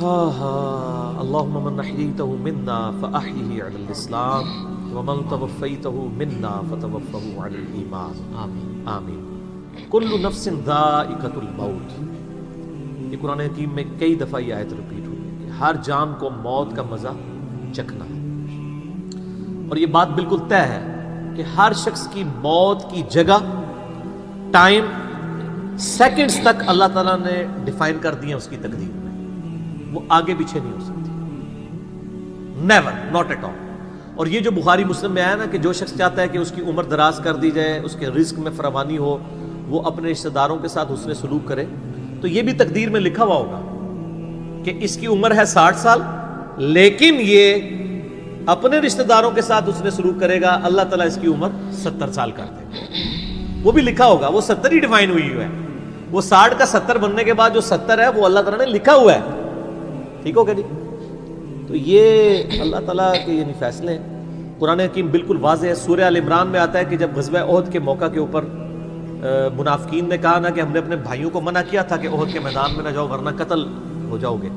اللهم من احييته منا فاحيه على الاسلام ومن توفيته منا فتوفه على الايمان آمین آمین۔ کل نفس ذائقۃ الموت، یہ قرآن حکیم میں کئی دفعہ یہ آیت ریپیٹ ہوئی ہے کہ ہر جان کو موت کا مزہ چکھنا ہے، اور یہ بات بالکل طے ہے کہ ہر شخص کی موت کی جگہ، ٹائم، سیکنڈز تک اللہ تعالیٰ نے ڈیفائن کر دی ہے اس کی تقدیر میں، وہ آگے پیچھے نہیں ہو سکتی، نیور، ناٹ ایٹ آل۔ اور یہ جو بخاری مسلم میں آیا نا کہ جو شخص چاہتا ہے کہ اس کی عمر دراز کر دی جائے، اس کے رزق میں فراوانی ہو، وہ اپنے رشتہ داروں کے ساتھ حسن سلوک کرے، تو یہ بھی تقدیر میں لکھا ہوا ہوگا کہ اس کی عمر ہے 60 سال، لیکن یہ اپنے رشتہ داروں کے ساتھ حسن سلوک کرے گا، اللہ تعالیٰ اس کی عمر 70 سال کر دے گا، وہ بھی لکھا ہوگا، وہ 70 ہی ڈیفائن ہوئی ہے، وہ 60 کا 70 بننے کے بعد جو 70 ہے وہ اللہ تعالیٰ نے لکھا ہوا ہے، ٹھیک ہو گیا جی؟ تو یہ اللہ تعالیٰ کے یعنی فیصلے ہیں۔ قرآن حکیم بالکل واضح ہے، سورہ آل عمران میں آتا ہے کہ جب غزوہ احد کے موقع کے اوپر منافقین نے کہا نا کہ ہم نے اپنے بھائیوں کو منع کیا تھا کہ احد کے میدان میں نہ جاؤ ورنہ قتل ہو جاؤ گے،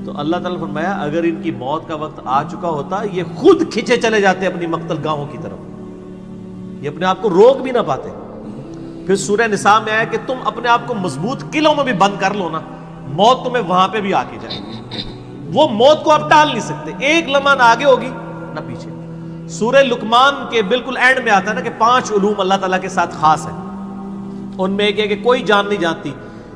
تو اللہ تعالیٰ نے فرمایا اگر ان کی موت کا وقت آ چکا ہوتا یہ خود کھنچے چلے جاتے اپنی مقتل گاہوں کی طرف، یہ اپنے آپ کو روک بھی نہ پاتے۔ پھر سورہ نساء میں آیا کہ تم اپنے آپ کو مضبوط قلعوں میں بھی بند کر لو نا، موت تمہیں وہاں پہ بھی آ کے جائے گی، وہ موت کو آپ ٹال نہیں سکتے، ایک لمحہ نہ آگے ہوگی نہ پیچھے۔ سورہ لقمان کے بالکل اینڈ میں آتا ہے نا کہ 5 علوم اللہ تعالیٰ کے ساتھ خاص ہیں، ان میں ایک ہے کہ کوئی جان نہیں جانتی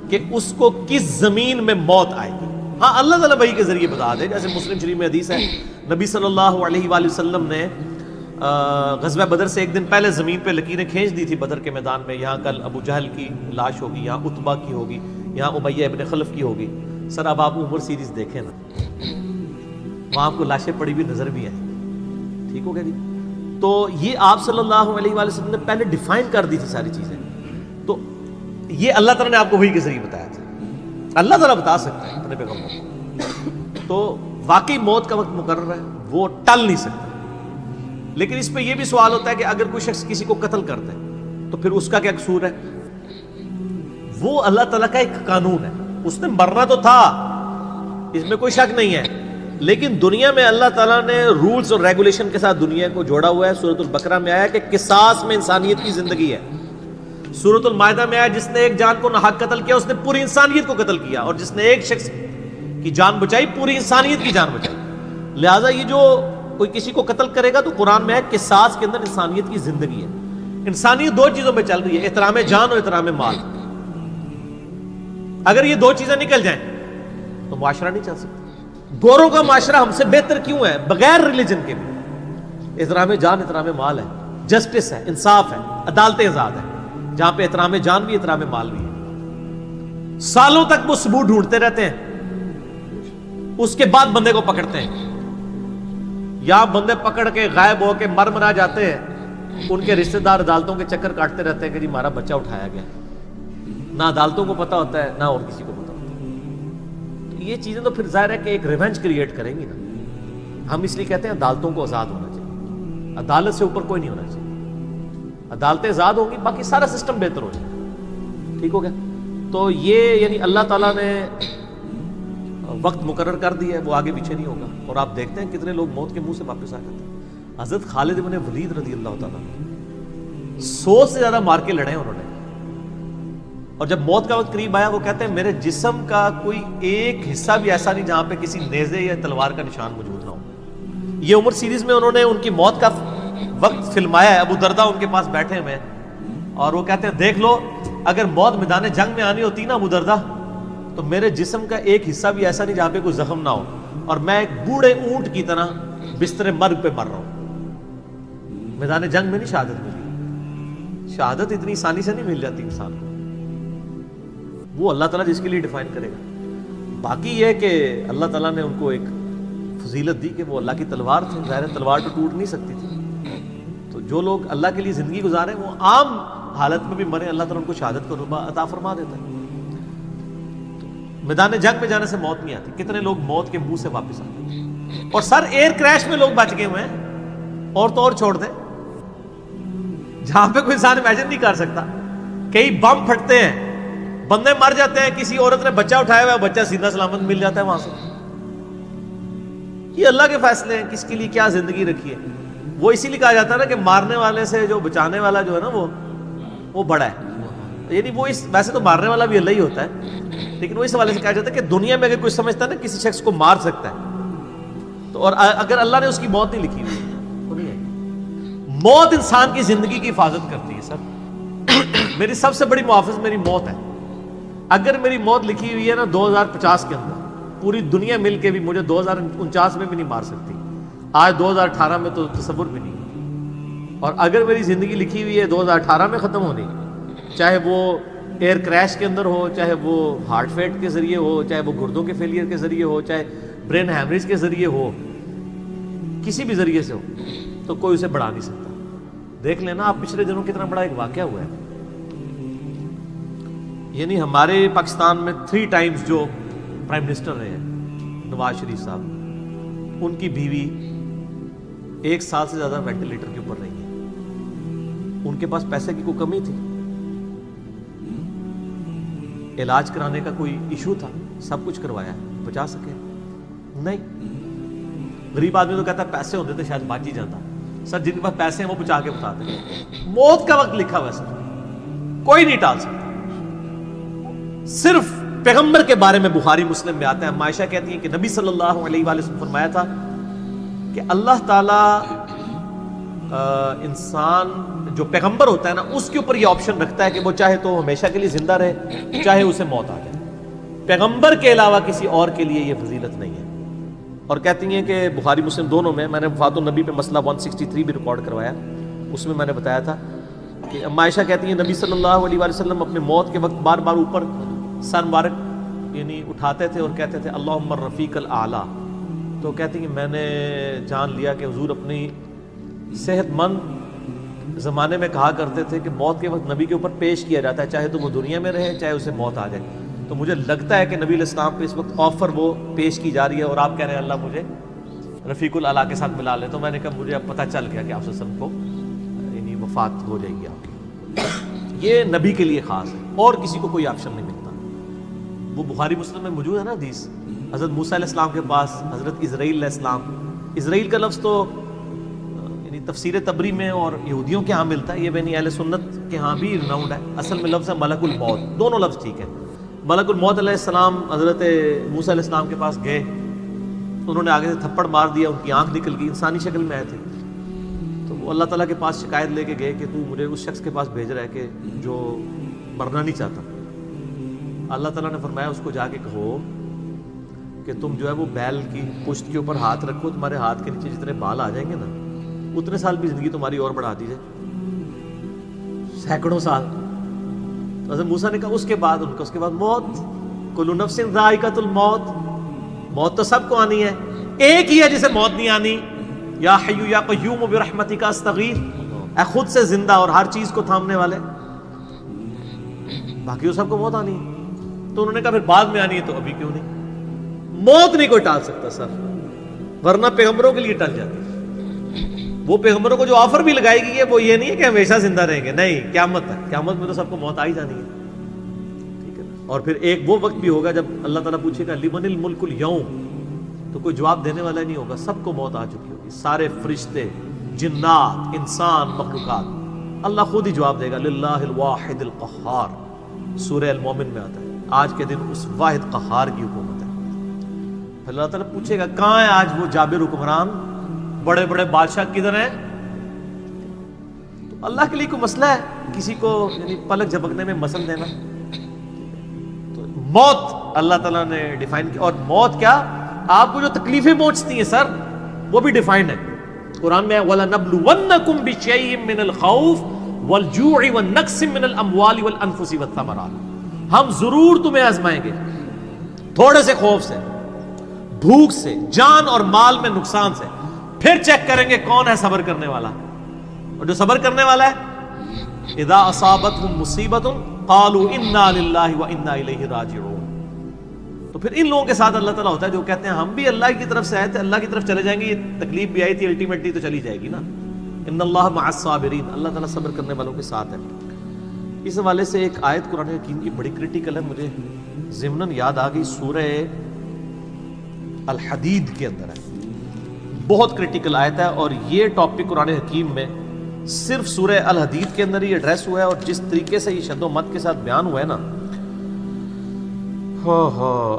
کہ اس کو کس زمین میں موت آئے گی، ہاں اللہ تعالیٰ وحی کے ذریعے بتا دے، جیسے مسلم شریف میں حدیث ہے نبی صلی اللہ علیہ وآلہ وسلم نے غزوہ بدر سے ایک دن پہلے زمین پہ لکیریں کھینچ دی تھی بدر کے میدان میں، یہاں کل ابو جہل کی لاش ہوگی، یہاں عتبہ کی ہوگی، یہاں امیہ ابن خلف کی ہوگی۔ سر اب آپ عمر سیریز دیکھیں نا، وہاں آپ کو لاشیں پڑی بھی نظر بھی آئیں، ٹھیک ہو گیا جی؟ تو یہ آپ صلی اللہ علیہ وآلہ وسلم نے پہلے ڈیفائن کر دی تھی ساری چیزیں، تو یہ اللہ تعالیٰ نے آپ کو وحی کے ذریعے بتایا تھا، اللہ تعالیٰ بتا سکتا ہے اپنے پیغمبر کو، تو واقعی موت کا وقت مقرر ہے، وہ ٹل نہیں سکتا۔ لیکن اس پہ یہ بھی سوال ہوتا ہے کہ اگر کوئی شخص کسی کو قتل کرتا ہے تو پھر اس کا کیا قصور ہے؟ وہ اللہ تعالیٰ کا ایک قانون ہے، اس نے مرنا تو تھا، اس میں کوئی شک نہیں ہے، لیکن دنیا میں اللہ تعالیٰ نے رولز اور ریگولیشن کے ساتھ دنیا کو جوڑا ہوا ہے۔ سورۃ البقرہ میں آیا کہ قصاص میں انسانیت کی زندگی ہے، سورۃ المائدہ میں آیا جس نے ایک جان کو ناحق قتل کیا اس نے پوری انسانیت کو قتل کیا، اور جس نے ایک شخص کی جان بچائی پوری انسانیت کی جان بچائی۔ لہٰذا یہ جو کوئی کسی کو قتل کرے گا تو قرآن میں ہے قصاص کے اندر انسانیت کی زندگی ہے۔ انسانیت 2 چیزوں پہ چل رہی ہے، احترام جان اور احترام مال۔ اگر یہ 2 چیزیں نکل جائیں تو معاشرہ نہیں چل سکتا۔ گوروں کا معاشرہ ہم سے بہتر کیوں ہے؟ بغیر ریلیجن کے بھی احترام جان احترام مال ہے، جسٹس ہے، انصاف ہے، عدالت آزاد ہے، جہاں پہ احترام جان بھی احترام مال بھی ہے۔ سالوں تک وہ ثبوت ڈھونڈتے رہتے ہیں، اس کے بعد بندے کو پکڑتے ہیں، یا بندے پکڑ کے غائب ہو کے مر مرا جاتے ہیں، ان کے رشتہ دار عدالتوں کے چکر کاٹتے رہتے ہیں کہ جی ہمارا بچہ اٹھایا گیا، نہ عدالتوں کو پتا ہوتا ہے نہ اور کسی کو پتا ہوتا ہے۔ تو یہ چیزیں تو پھر ظاہر ہے کہ ایک ریونج کریٹ کریں گی نا۔ ہم اس لیے کہتے ہیں عدالتوں کو آزاد ہونا چاہیے، عدالت سے اوپر کوئی نہیں ہونا چاہیے، عدالتیں آزاد ہوں گی باقی سارا سسٹم بہتر ہو جائے گا، ٹھیک ہو گیا؟ تو یہ یعنی اللہ تعالیٰ نے وقت مقرر کر دیا ہے، وہ آگے پیچھے نہیں ہوگا۔ اور آپ دیکھتے ہیں کتنے لوگ موت کے منہ سے واپس آ جاتے ہیں۔ حضرت خالد بن ولید رضی اللہ تعالیٰ 100 سے زیادہ مار کے لڑے انہوں نے، اور جب موت کا وقت قریب آیا وہ کہتے ہیں میرے جسم کا کوئی ایک حصہ بھی ایسا نہیں جہاں پہ کسی نیزے یا تلوار کا نشان موجود نہ ہو۔ یہ عمر سیریز میں انہوں نے ان کی موت کا وقت فلمایا ہے، ابو دردہ ان کے پاس بیٹھے ہوئے ہیں اور وہ کہتے ہیں دیکھ لو اگر موت میدان جنگ میں آنی ہوتی نا ابو دردہ تو میرے جسم کا ایک حصہ بھی ایسا نہیں جہاں پہ کوئی زخم نہ ہو، اور میں ایک بوڑھے اونٹ کی طرح بستر مرگ پہ مر رہا ہوں۔ میدان جنگ میں نہیں شہادت ملی، شہادت اتنی آسانی سے نہیں مل جاتی انسان کو، وہ اللہ تعالیٰ جس کے لیے ڈیفائن کرے گا۔ باقی یہ کہ اللہ تعالیٰ نے ان کو ایک فضیلت دی کہ وہ اللہ کی تلوار تھے، ظاہر تلوار تو ٹوٹ نہیں سکتی تھی، تو جو لوگ اللہ کے لیے زندگی گزارے وہ عام حالت میں بھی مرے اللہ تعالیٰ ان کو شہادت کا رتبہ عطا فرما دیتا ہے۔ میدان جنگ میں جانے سے موت نہیں آتی، کتنے لوگ موت کے منہ سے واپس آتے ہیں، اور سر ایئر کریش میں لوگ بچ گئے ہوئے ہیں، اور تو اور چھوڑ دیں جہاں پہ کوئی انسان امیجن نہیں کر سکتا، کئی بم پھٹتے ہیں، بندے مر جاتے ہیں، کسی عورت نے بچہ اٹھایا ہوا ہے، بچہ سیدھا سلامت مل جاتا ہے وہاں سے، یہ اللہ کے فیصلے ہیں کس کے لیے کیا زندگی رکھی ہے. وہ اسی لیے کہا جاتا ہے نا کہ مارنے والے سے جو بچانے والا جو ہے نا وہ بڑا ہے. یعنی وہ ویسے تو مارنے والا بھی اللہ ہی ہوتا ہے، لیکن وہ اس حوالے سے کہا جاتا ہے کہ دنیا میں اگر کوئی سمجھتا ہے نا کسی شخص کو مار سکتا ہے تو، اور اگر اللہ نے اس کی موت نہیں لکھی ہوئی تو نہیں ہے. موت انسان کی زندگی کی حفاظت کرتی ہے. سر میری سب سے بڑی محافظ میری موت ہے. اگر میری موت لکھی ہوئی ہے نا 2050 کے اندر، پوری دنیا مل کے بھی مجھے 2049 میں بھی نہیں مار سکتی. آج 2018 میں تو تصور بھی نہیں. اور اگر میری زندگی لکھی ہوئی ہے 2018 میں ختم ہونی، چاہے وہ ایئر کریش کے اندر ہو، چاہے وہ ہارٹ فیٹ کے ذریعے ہو، چاہے وہ گردوں کے فیلئر کے ذریعے ہو، چاہے برین ہیمریج کے ذریعے ہو، کسی بھی ذریعے سے ہو، تو کوئی اسے بڑھا نہیں سکتا. دیکھ لینا آپ پچھلے دنوں کتنا بڑا ایک واقعہ ہوا ہے. یعنی ہمارے پاکستان میں 3 ٹائمز جو پرائم منسٹر رہے ہیں نواز شریف صاحب، ان کی بیوی 1 سال سے زیادہ وینٹیلیٹر کے اوپر رہی ہے. ان کے پاس پیسے کی کوئی کمی تھی؟ علاج کرانے کا کوئی ایشو تھا؟ سب کچھ کروایا، بچا سکے؟ نہیں. غریب آدمی تو کہتا ہے پیسے ہوتے تو شاید بچ ہی جاتا. سر جن کے پاس پیسے ہیں وہ بچا کے بتاتے ہیں. موت کا وقت لکھا ہوا ہے سر، کوئی نہیں ٹال سکتا. صرف پیغمبر کے بارے میں بخاری مسلم میں آتا ہے، عائشہ کہتی ہیں کہ نبی صلی اللہ علیہ وآلہ وسلم فرمایا تھا کہ اللہ تعالیٰ انسان جو پیغمبر ہوتا ہے نا اس کے اوپر یہ آپشن رکھتا ہے کہ وہ چاہے تو ہمیشہ کے لیے زندہ رہے، چاہے اسے موت آ جائے. پیغمبر کے علاوہ کسی اور کے لیے یہ فضیلت نہیں ہے. اور کہتی ہیں کہ بخاری مسلم دونوں میں نے وفات النبی پہ مسئلہ 163 بھی ریکارڈ کروایا، اس میں نے بتایا تھا کہ عائشہ کہتی ہیں نبی صلی اللہ علیہ وآلہ وسلم اپنے موت کے وقت بار بار اوپر سر مبارک یعنی اٹھاتے تھے اور کہتے تھے اللہم الرفیق الاعلیٰ. تو کہتی ہیں میں نے جان لیا کہ حضور اپنی صحت مند زمانے میں کہا کرتے تھے کہ موت کے وقت نبی کے اوپر پیش کیا جاتا ہے، چاہے تو وہ دنیا میں رہے چاہے اسے موت آ جائے. تو مجھے لگتا ہے کہ نبی علیہ السلام پہ اس وقت آفر وہ پیش کی جا رہی ہے اور آپ کہہ رہے ہیں اللہ مجھے رفیق الاعلیٰ کے ساتھ ملا لے. تو میں نے کہا مجھے اب پتہ چل گیا کہ آپ صلی اللہ علیہ وسلم کو یعنی وفات ہو جائے گی آپ کی. یہ نبی کے لیے خاص ہے اور کسی کو کوئی آپشن نہیں ملتا. وہ بخاری مسلم میں موجود ہے نا حدیث، حضرت موسیٰ علیہ السلام کے پاس حضرت اسرائیل علیہ السلام، اسرائیل کا لفظ تو یعنی تفسیر طبری میں اور یہودیوں کے ہاں ملتا ہے، یہ بین اہل سنت کے ہاں بھی رناؤنڈ ہے. اصل میں لفظ ہے ملک الموت، دونوں لفظ ٹھیک ہے. ملک الموت علیہ السلام حضرت موسیٰ علیہ السلام کے پاس گئے، انہوں نے آگے سے تھپڑ مار دیا، ان کی آنکھ نکل گئی، انسانی شکل میں آئے تھے. تو وہ اللہ تعالیٰ کے پاس شکایت لے کے گئے کہ تو مجھے اس شخص کے پاس بھیج رہا ہے کہ جو مرنا نہیں چاہتا. اللہ تعالیٰ نے فرمایا اس کو جا کے کہو کہ تم جو ہے وہ بیل کی پشت کے اوپر ہاتھ رکھو، تمہارے ہاتھ کے نیچے جتنے بال آ جائیں گے نا اتنے سال بھی زندگی تمہاری اور بڑھا دی جائے، سینکڑوں سال. حضرت موسیٰ نے کہا اس کے بعد ان کا اس کے بعد موت، کل نفس ذائقۃ الموت، موت تو سب کو آنی ہے، ایک ہی ہے جسے موت نہیں آنی. یا حی یا قیوم برحمتک استغیث، اے خود سے زندہ اور ہر چیز کو تھامنے والے، باقی وہ سب کو موت آنی ہے. تو انہوں نے کہا پھر بعد میں آنی ہے تو ابھی کیوں نہیں؟ موت نہیں کوئی ٹال سکتا سر، ورنہ پیغمبروں کے لیے ٹل جاتی. وہ پیغمبروں کو جو آفر بھی لگائی گئی ہے وہ یہ نہیں ہے کہ ہمیشہ زندہ رہیں گے، نہیں، قیامت ہے، قیامت میں تو سب کو موت آ ہی جانی ہے. ٹھیک ہے نا. اور پھر ایک وہ وقت بھی ہوگا جب اللہ تعالیٰ پوچھے گا لمن الملک اليوم، تو کوئی جواب دینے والا نہیں ہوگا، سب کو موت آ چکی ہوگی، سارے فرشتے، جنات، انسان، مخلوقات. اللہ خود ہی جواب دے گا للہ الواحد القہار، سورہ المومن میں آتا ہے. آج کے دن اس واحد قہار کی حکومت ہے. اللہ تعالیٰ پوچھے گا کہاں ہے آج وہ جابر حکمران، بڑے بڑے بادشاہ کدھر ہیں؟ تو اللہ کے لیے کوئی مسئلہ ہے کسی کو یعنی پلک جھپکنے میں مسل دینا؟ تو موت اللہ تعالیٰ نے ڈیفائن کی. اور موت کیا، آپ کو جو تکلیفیں پہنچتی ہیں سر وہ بھی ڈیفائنڈ ہے. قرآن میں وَلَنَبْلُوَنَّكُمْ بِشَيْءٍ مِّنَ الْخَوْفِ وَالْجُوعِ وَالنَّقْصِ مِّنَ الْأَمْوَالِ وَالْأَنفُسِ وَالثَّمَرَاتِ، ہم ضرور تمہیں آزمائیں گے تھوڑے سے خوف سے، بھوک سے، جان اور مال میں نقصان سے، پھر چیک کریں گے کون ہے صبر کرنے والا. اور جو صبر کرنے والا ہے اذا اصابتهم مصیبت قالوا انا للہ وانا الیہ راجعون. تو پھر ان لوگوں کے ساتھ اللہ تعالیٰ ہوتا ہے جو کہتے ہیں ہم بھی اللہ کی طرف سے آئے تھے، اللہ کی طرف چلے جائیں گے، یہ تکلیف بھی آئی تھی الٹیمیٹلی تو چلی جائے گی نا. ان اللہ مع الصابرین، اللہ تعالیٰ صبر کرنے والوں کے ساتھ ہے. اس حوالے سے ایک آیت قرآن حکیم کی بڑی کریٹیکل ہے، مجھے ضمناً یاد آ گئی، سورہ الحدید کے اندر ہے. بہت کرٹیکل آیت ہے، اور یہ ٹاپک قرآن حکیم میں صرف سورہ الحدید کے اندر ہی ایڈریس ہوا ہے، اور جس طریقے سے یہ شد و مت کے ساتھ بیان ہوا ہے نا،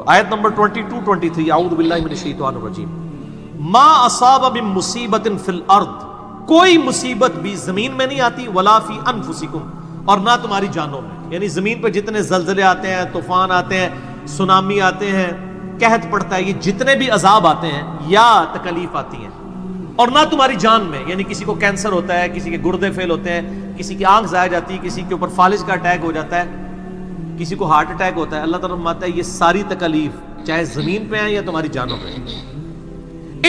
آیت نمبر 22-23، اعوذ باللہ من الشیطان الرجیم، ما اصاب من مصیبت فی الارض، کوئی مصیبت بھی زمین میں نہیں آتی، ولا فی انفسکم، اور نہ تمہاری جانوں میں، یعنی زمین پہ جتنے زلزلے آتے ہیں، طوفان آتے ہیں، سونامی آتے ہیں، قحط پڑتا ہے، یہ جتنے بھی عذاب آتے ہیں یا تکلیف آتی ہیں، اور نہ تمہاری جان میں، یعنی کسی کو کینسر ہوتا ہے، کسی کے گردے فیل ہوتے ہیں، کسی کی آنکھ ضائع جاتی ہے، کسی کے اوپر فالج کا اٹیک ہو جاتا ہے، کسی کو ہارٹ اٹیک ہوتا ہے، اللہ تعالیٰ فرماتا ہے یہ ساری تکلیف چاہے زمین پہ ہیں یا تمہاری جانوں پہ ہیں،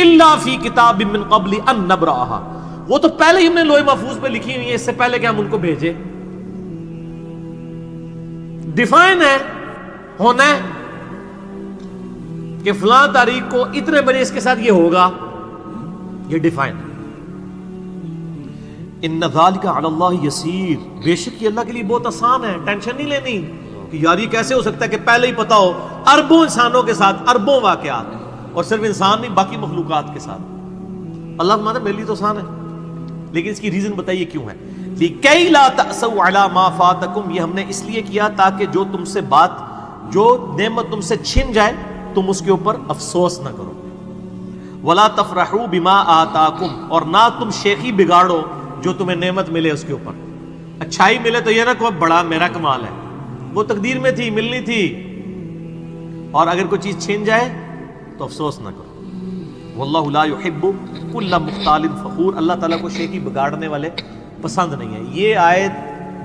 الا فی کتاب من قبل ان نبرأها، وہ تو پہلے ہی ہم نے لوح محفوظ پہ لکھی ہوئی ہے، اس سے پہلے کہ ہم ان کو بھیجے، ڈیفائن ہے، ہونا ہے کہ فلاں تاریخ کو اتنے بجے اس کے ساتھ یہ ہوگا، یہ ڈیفائن ہے۔ ان ذالک علی اللہ یسیر، بے شک یہ اللہ کے لیے بہت آسان ہے، ٹینشن نہیں لینی کہ یار یہ کیسے ہو سکتا ہے کہ پہلے ہی پتا ہو، اربوں انسانوں کے ساتھ اربوں واقعات، اور صرف انسان نہیں باقی مخلوقات کے ساتھ، اللہ فرماتا ہے میرے لیے تو آسان ہے، لیکن اس کی ریزن بتائیے کیوں ہے، لِكَيْ لَا تَأْسَوْا عَلَى مَا فَاتَكُمْ، یہ ہم نے اس لیے کیا تاکہ جو تم سے بات، جو نعمت تم سے چھن جائے تم اس کے اوپر افسوس نہ کرو، وَلَا تَفْرَحُوا بِمَا آتَاكُمْ، اور نہ تم شیخی بگاڑو جو تمہیں نعمت ملے اس کے اوپر، اچھائی ملے تو یہ نہ کہو بڑا میرا کمال ہے، وہ تقدیر میں تھی، ملنی تھی، اور اگر کوئی چیز چھن جائے تو افسوس نہ کرو، واللہ لا يحب كل مختال فخور، اللہ تعالیٰ کو شیخی بگاڑنے والے پسند نہیں ہے۔ یہ آیت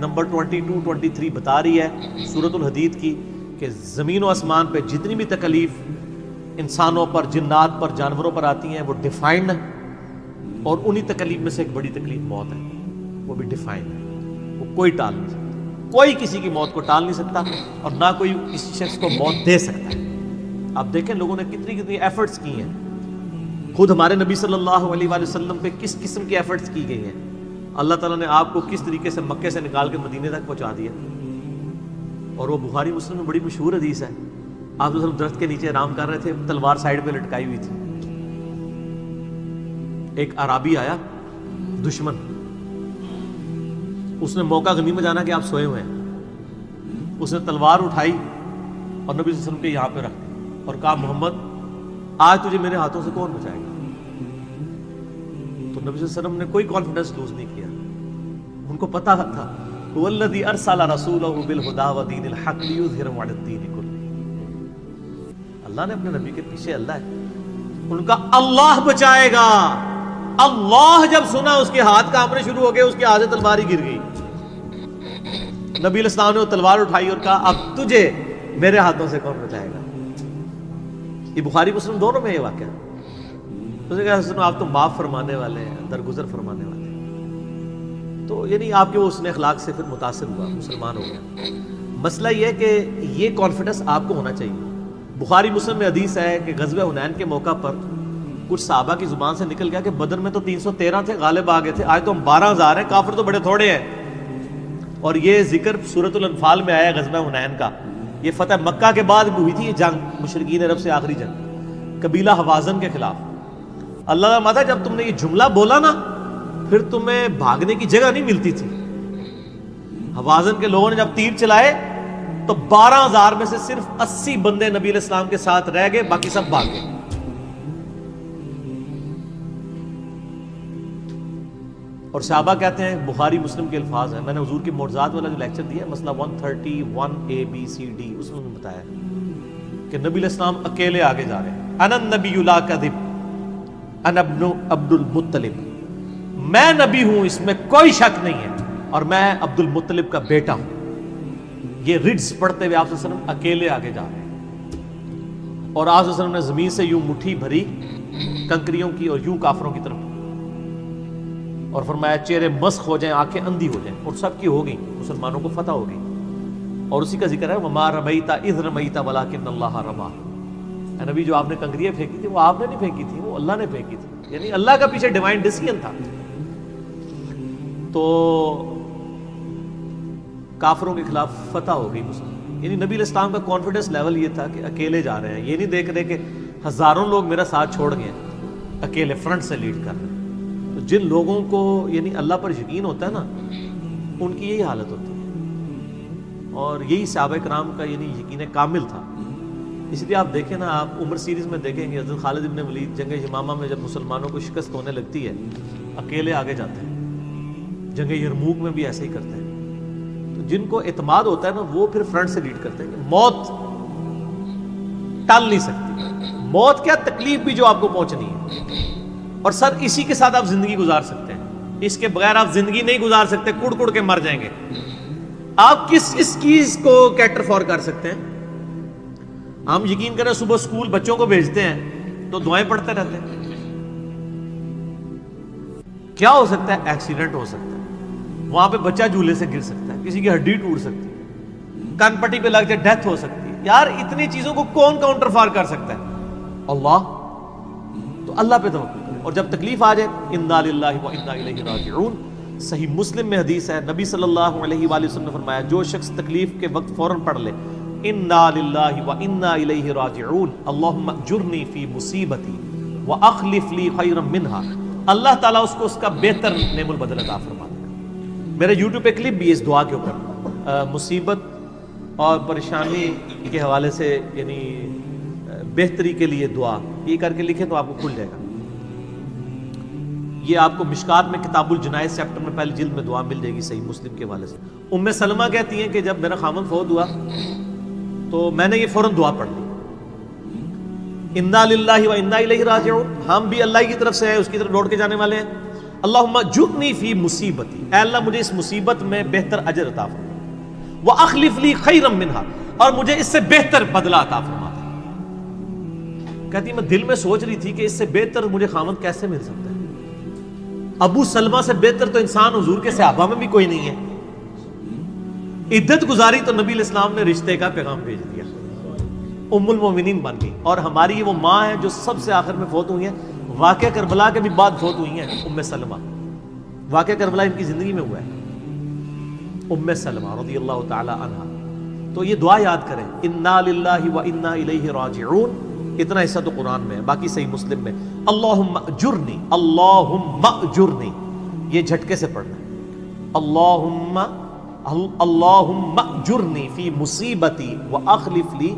نمبر 22-23 بتا رہی ہے سورۃ الحدید کی کہ زمین و آسمان پہ جتنی بھی تکلیف انسانوں پر، جنات پر، جانوروں پر آتی ہیں وہ ڈیفائنڈ ہے، اور انہی تکلیف میں سے ایک بڑی تکلیف موت ہے، وہ بھی ڈیفائنڈ ہے، وہ کوئی ٹال نہیں سکتا، کوئی کسی کی موت کو ٹال نہیں سکتا، اور نہ کوئی کسی شخص کو موت دے سکتا ہے۔ آپ دیکھیں لوگوں نے کتنی ایفرٹس کی ہیں، خود ہمارے نبی صلی اللہ علیہ وآلہ وسلم پہ کس قسم کی ایفرٹس کی گئی ہیں، اللہ تعالیٰ نے آپ کو کس طریقے سے مکے سے نکال کے مدینے تک پہنچا دیا، اور وہ بخاری مسلم میں بڑی مشہور حدیث ہے، آپ تو صرف درخت کے نیچے آرام کر رہے تھے، تلوار سائیڈ پہ لٹکائی ہوئی تھی، ایک عرابی آیا دشمن، اس نے موقع غنیمت جانا کہ آپ سوئے ہوئے ہیں، اس نے تلوار اٹھائی اور نبی صلی اللہ علیہ وسلم کے یہاں پہ رکھ دی اور کہا محمد آج تجھے میرے ہاتھوں سے کون بچائے گا؟ تو نبی صلی اللہ علیہ وسلم نے کوئی کانفیڈنس لوز نہیں کیا، ان کو پتا تھا والذی ارسل رسولہ بالہدی ودین الحق لیظہرہ علی الدین کلہ، اللہ نے اپنے نبی کے پیچھے اللہ ہے، ان کا اللہ بچائے گا، اللہ جب سنا اس کے ہاتھ کانپنے شروع ہو گئے، اس کے ہاتھ سے تلوار ہی گر گئی، نبی علیہ السلام نے وہ تلوار اٹھائی اور کہا اب تجھے میرے ہاتھوں سے کون بچائے گا؟ یہ بخاری مسلم دونوں میں یہ واقعہ، اس نے کہا آپ تو معاف فرمانے والے ہیں، درگزر فرمانے والے ہیں، تو یعنی آپ کے وہ حسن اخلاق سے پھر متاثر ہوا، مسلمان ہو گیا۔ مسئلہ یہ ہے کہ یہ کانفیڈنس آپ کو ہونا چاہیے۔ بخاری مسلم میں حدیث ہے کہ غزوہ حنین کے موقع پر کچھ صحابہ کی زبان سے نکل گیا کہ بدر میں تو 313 تھے، غالب آ گئے تھے، آج تو ہم 12,000 ہیں، کافر تو بڑے تھوڑے ہیں، اور یہ ذکر سورۃ الانفال میں آیا غزوہ حنین کا، یہ فتح مکہ کے بعد بھی ہوئی تھی یہ جنگ، مشرکین عرب سے آخری جنگ قبیلہ حوازن کے خلاف۔ اللہ کا ماتا جب تم نے یہ جملہ بولا نا پھر تمہیں بھاگنے کی جگہ نہیں ملتی تھی، حوازن کے لوگوں نے جب تیر چلائے تو 12,000 میں سے صرف 80 بندے نبی علیہ السلام کے ساتھ رہ گئے، باقی سب بھاگ گئے۔ اور صحابہ کہتے ہیں، بخاری مسلم کے الفاظ ہیں، میں نے حضور کی معجزات والا جو لیکچر دیا ہے مسئلہ 131 ABCD اس میں بتایا کہ نبی علیہ السلام اکیلے آگے جا رہے ہیں، انا النبی لا کذب انا ابن عبد المطلب، میں نبی ہوں اس میں کوئی شک نہیں ہے، اور میں عبد المطلب کا بیٹا ہوں۔ یہ رڈز پڑھتے ہوئے آپ صلی اللہ علیہ وسلم اکیلے آگے جا رہے ہیں، اور آپ صلی اللہ علیہ وسلم نے زمین سے یوں مٹھی بھری کنکریوں کی اور یوں کافروں کی طرف، اور فرمایا چہرے مسخ ہو جائیں، آنکھیں اندھی ہو جائیں، اور سب کی ہو گئی، مسلمانوں کو فتح ہو گئی، اور اسی کا ذکر ہے وَمَا رَمَيْتَ إِذْ رَمَيْتَ وَلَكِنَّ اللَّهَ رَمَى، اے نبی جو آپ نے کنکریاں پھینکی تھی وہ آپ نے نہیں پھینکی تھی، وہ اللہ نے پھینکی تھی، یعنی اللہ کا پیچھے ڈیوائن ڈیسیژن تھا۔ تو کافروں کے خلاف فتح ہو گئی مسلم، یعنی نبی علیہ السلام کا کانفیڈنس لیول یہ تھا کہ اکیلے جا رہے ہیں، یہ نہیں دیکھ رہے کہ ہزاروں لوگ میرا ساتھ چھوڑ گئے، اکیلے فرنٹ سے لیڈ کر رہے ہیں. تو جن لوگوں کو یعنی اللہ پر یقین ہوتا ہے نا ان کی یہی حالت ہوتی ہے، اور یہی صحابہ کرام کا یعنی یقین کامل تھا. اس لیے آپ دیکھیں نا، آپ عمر سیریز میں دیکھیں گے حضرت خالد ابن ولید جنگ یمامہ میں جب مسلمانوں کو شکست ہونے لگتی ہے اکیلے آگے جاتے ہیں. جنگ یرموک میں بھی ایسے ہی کرتے ہیں. تو جن کو اعتماد ہوتا ہے نا وہ پھر فرنٹ سے لیڈ کرتے ہیں کہ موت ٹال نہیں سکتی. موت کیا تکلیف بھی جو آپ کو پہنچنی ہے، اور سر اسی کے ساتھ آپ زندگی گزار سکتے ہیں. اس کے بغیر آپ زندگی نہیں گزار سکتے، کڑ کڑ کے مر جائیں گے. آپ کس اس چیز کو کیٹر فور کر سکتے ہیں؟ ہم یقین کریں صبح سکول بچوں کو بھیجتے ہیں تو دعائیں پڑھتے رہتے ہیں. کیا ہو سکتا ہے؟ ایکسیڈنٹ ہو سکتا ہے، وہاں پہ بچہ جھولے سے گر سکتا ہے، کسی کی ہڈی ٹوٹ سکتی ہے، کان پٹی پہ لگ جائے ڈیتھ ہو سکتی ہے. یار اتنی چیزوں کو کون کاؤنٹر فار کر سکتا ہے؟ اللہ. تو اللہ پہ توکل کریں، اور جب تکلیف آ جائے انا للہ و انا الیہ راجعون. صحیح مسلم میں حدیث ہے، نبی صلی اللہ علیہ وآلہ وسلم نے فرمایا جو شخص تکلیف کے وقت فوراً پڑھ لے انا للہ و انا الیہ راجعون اللہم اجرنی فی مصیبتی واخلف لی خیرا منہا، اللہ تعالیٰ اس کو اس کا بہتر نعم البدل عطا فرماتا ہے. میرے یوٹیوب پہ کلپ بھی ہے اس دعا کے اوپر، مصیبت اور پریشانی کے حوالے سے یعنی بہتری کے لیے دعا، یہ کر کے لکھیں تو آپ کو کھل جائے گا. یہ آپ کو مشکات میں کتاب الجنائز چیپٹر میں پہلی جلد میں دعا مل جائے گی صحیح مسلم کے حوالے سے. ام سلمہ کہتی ہیں کہ جب میرا خامن فوت ہوا تو میں نے یہ فوراً دعا پڑھ لی، انا للہ و انا الیہ راجعون. ہم بھی اللہ کی طرف سے ہیں، اس کی طرف لوٹ کے جانے والے ہیں. اللہم اجرنی فی مصیبتی، اے اللہ مجھے اس مصیبت میں بہتر اجر عطا فرما، واخلف لی خیرا منہا، اور مجھے اس سے بہتر بدلہ عطا فرما. کہتی میں دل میں سوچ رہی تھی کہ اس سے بہتر مجھے خامد کیسے مل سکتا ہے؟ ابو سلمہ سے بہتر تو انسان حضور کے صحابہ میں بھی کوئی نہیں ہے. عدت گزاری تو نبی علیہ السلام نے رشتے کا پیغام بھیج دیا، ام المومنین بن گئی. اور ہماری وہ ماں ہے جو سب سے آخر میں فوت ہوئی ہیں، واقعہ کربلا کے بھی بعد فوت ہوئی ہیں، ام سلمہ. واقعہ کربلا ان کی زندگی میں ہوا ہے، ام سلمہ رضی اللہ تعالی عنہا. تو یہ دعا یاد کریں، انا للہ و انا الیہ راجعون. اتنا حصہ تو قرآن میں ہے، باقی صحیح مسلم میں اللہم اجرنی، اللہم اجرنی، یہ جھٹکے سے پڑھنا ہے. اللہم اجرنی فی مصیبتی واخلف لی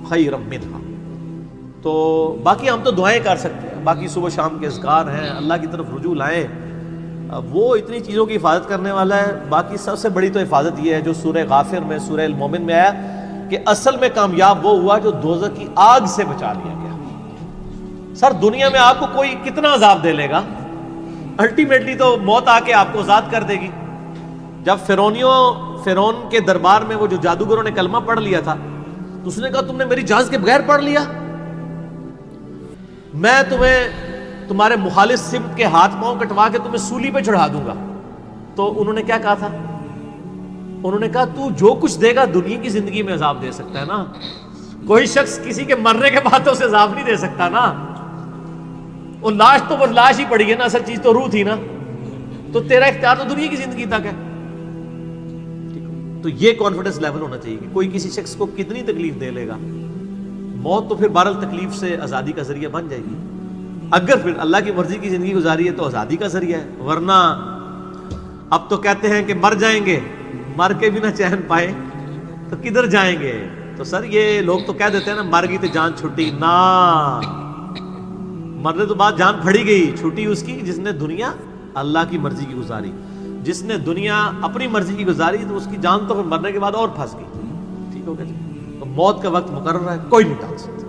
خیرا منہا. تو باقی ہم تو دعائیں کر سکتے ہیں، باقی صبح شام کے اذکار ہیں، اللہ کی طرف رجوع لائیں. وہ اتنی چیزوں کی حفاظت کرنے والا ہے. باقی سب سے بڑی تو حفاظت یہ ہے جو سورہ غافر میں سورہ المومن میں آیا کہ اصل میں کامیاب وہ ہوا جو دوزخ کی آگ سے بچا لیا گیا. سر دنیا میں آپ کو کوئی کتنا عذاب دے لے گا، الٹیمیٹلی تو موت آ کے آپ کو آزاد کر دے گی. جب فرعون کے دربار میں وہ جو جادوگروں نے کلمہ پڑھ لیا تھا تو اس نے کہا تم نے میری اجازت کے بغیر پڑھ لیا، میں تمہیں تمہارے مخالف سمت کے ہاتھ پاؤں کٹوا کے تمہیں سولی پہ چڑھا دوں گا. تو انہوں نے کیا کہا تھا؟ انہوں نے کہا تو جو کچھ دے گا دنیا کی زندگی میں عذاب دے سکتا ہے نا، کوئی شخص کسی کے مرنے کے بعد تو اسے عذاب نہیں دے سکتا نا. وہ لاش تو وہ لاش ہی پڑی ہے نا، اصل چیز تو روح تھی نا. تو تیرا اختیار تو دنیا کی زندگی تک ہے. تو یہ کانفیڈنس لیول ہونا چاہیے کہ کوئی کسی شخص کو کتنی تکلیف دے لے گا، موت تو پھر بہرحال تکلیف سے آزادی کا ذریعہ بن جائے گی. اگر پھر اللہ کی مرضی کی زندگی گزاری ہے تو آزادی کا ذریعہ ہے. ورنہ اب تو کہتے ہیں کہ مر جائیں گے، مر کے بھی نہ چین پائے تو کدھر جائیں گے. تو سر یہ لوگ تو کہہ دیتے ہیں نا مر گئی تو جان چھٹی، نہ، مرنے تو بعد جان پھڑی گئی. چھٹی اس کی جس نے دنیا اللہ کی مرضی کی گزاری، جس نے دنیا اپنی مرضی کی گزاری تو اس کی جان تو پھر مرنے کے بعد اور پھنس گئی. ٹھیک ہو گیا جی. تو موت کا وقت مقرر ہے، کوئی نہیں ٹال سکتا.